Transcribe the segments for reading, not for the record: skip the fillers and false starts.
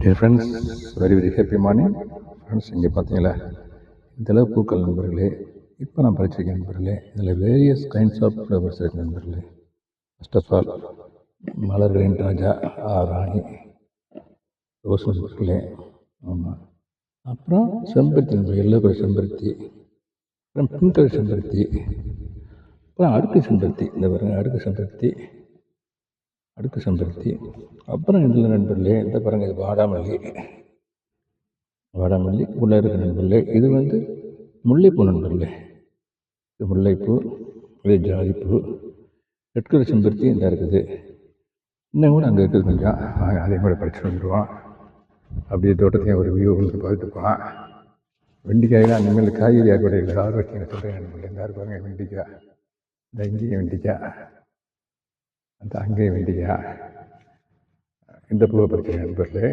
Dear friends, very very happy morning friends. இங்கே பார்த்தீங்களா இந்தளவு பூக்கள் நண்பர்களே. இப்போ நான் படிச்சிருக்கேன் நண்பர்களே. இதில் வேரியஸ் கைண்ட்ஸ் ஆஃப் ஃப்ளவர்ஸ் இருக்குது நண்பர்களே. ஃபர்ஸ்ட் ஆஃப் ஆல் மலர்களின் ராஜா ராணி ரோஸ் நண்பர்களே. ஆமாம். அப்புறம் செம்பருத்தி நண்பர்கள், எல்லோ கலர் செம்பருத்தி, அப்புறம் பிங்க் கலர் செம்பருத்தி, அப்புறம் அடுக்கு செம்பருத்தி, இந்த பாருங்க அடுக்கு செம்பருத்தி, அடுக்கு செம்பருத்தி. அப்புறம் இதில் நண்பர்களே இந்த பாருங்க, இது வாடாமல்லி, வாடாமல்லி உள்ளே இருக்குது நண்பர்களே. இது முல்லைப்பூ நண்பர்களே. இது முல்லைப்பூ, இது ஜாதிப்பூ, ரெட் கலர் செம்பருத்தி இந்த இருக்குது. இன்னும் கூட அங்கே இருக்குது கொஞ்சம். அதே மாதிரி படிச்சுட்டு வந்துடுவோம். அப்படியே தோட்டத்தையும் ஒரு வியூ வந்து பார்த்துப்பான். வெண்டிக்காயெல்லாம் அந்தமாதிரி காய்கறி ஆகக்கூடிய ஆரோக்கியம் சொல்கிறேன் நண்பர்களே. இந்த பாருங்க வெண்டிக்காய், இந்த இங்கேயும் வெண்டிக்காய், அந்த அங்கேயும் வெண்டிக்காய். இந்த பூவை பறிச்சிருக்கேன் நண்பர்களே.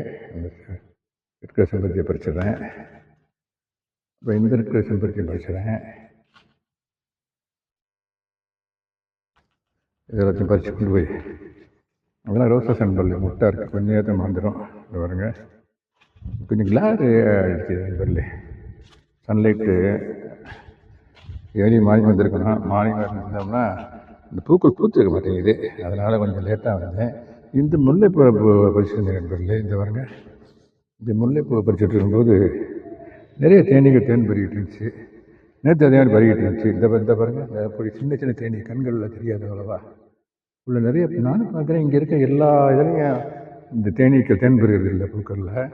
ரெட் கலர் செம்பருத்தியை பறிச்சிடுறேன். இப்போ இந்த ரெட் கலர் செம்பருத்தியை பறிச்சிடுறேன். இது எல்லாத்தையும் பறித்து கொண்டு போய் அதெல்லாம் ரோசா நண்பர்களே. முட்டை இருக்குது, கொஞ்சம் நேரத்தில் மறந்துடும். இது பாருங்க கொஞ்சம் கிளார் அடிக்குது நண்பர்களே. சன்லைட்டு ஏர்லி மார்னிங் வந்திருக்கணும். மார்னிங் வந்தோம்னா இந்த பூக்கள் பூத்துருக்க மாட்டேங்குது. அதனால் கொஞ்சம் லேட்டாக வந்தேன். இந்த முல்லைப்பூவை பறிச்சுருந்தேன் நண்பர்களே. இந்த பாருங்க, இந்த முல்லைப்பூவை பறிச்சுட்டு இருக்கும்போது நிறைய தேனீகள் தேன் பறிக்கிட்டு இருந்துச்சு. நேற்று அதே மாதிரி பறிக்கிட்டு இருந்துச்சு. இந்த பாருங்க, இந்த சின்ன சின்ன தேனி கண்களில் தெரியாது அவ்வளவா. உள்ள நிறைய நானும் பார்க்குறேன். இங்கே இருக்க எல்லா இதுலேயும் இந்த தேனீக்கள் தேன் பறிக்கிறது இல்லை பூக்களில்.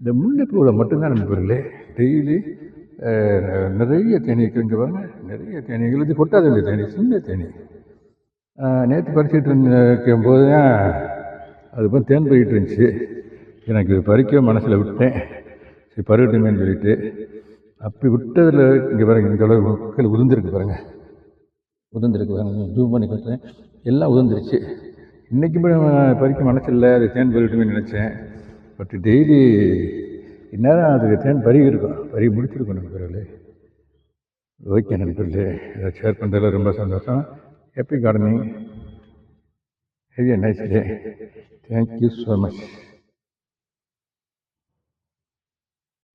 இந்த முல்லைப்பூவில் மட்டும்தான் நண்பர்களே டெய்லி நிறைய தேனீக்கள். இங்கே பாருங்க நிறைய தேனீகள். இது கொட்டாது இந்த தேனி, சின்ன தேனி. நேற்று பறிச்சுட்டு இருக்கும்போது தான் அது போய் தேன் பறிக்கிட்டு இருந்துச்சு. எனக்கு பறிக்க மனசில் விட்டேன். சரி பருகட்டுமேன்னு சொல்லிட்டு அப்படி விட்டதில் இங்கே பாருங்கள் இந்த அளவு மக்கள் உதிர்ந்துருக்கு பாருங்கள். உதிர்ந்துருக்கு பாருங்க, ஜூம் பண்ணி கட்டுறேன். எல்லாம் உதிர்ந்துருச்சு. இன்றைக்கி பறிக்க மனசில்லை, அது தேன் பறிக்கட்டுமேன்னு நினச்சேன். பட் டெய்லி இந்நேரம் அதுக்கு தேன் பருகி இருக்கும், பருகி முடிச்சிருக்கோம் நண்பர்களே. ஓகே நண்பர்களே, இதை ஷேர் பண்ணுறதுல ரொம்ப சந்தோஷம். Happy gardening. Have a nice day. Thank you so much.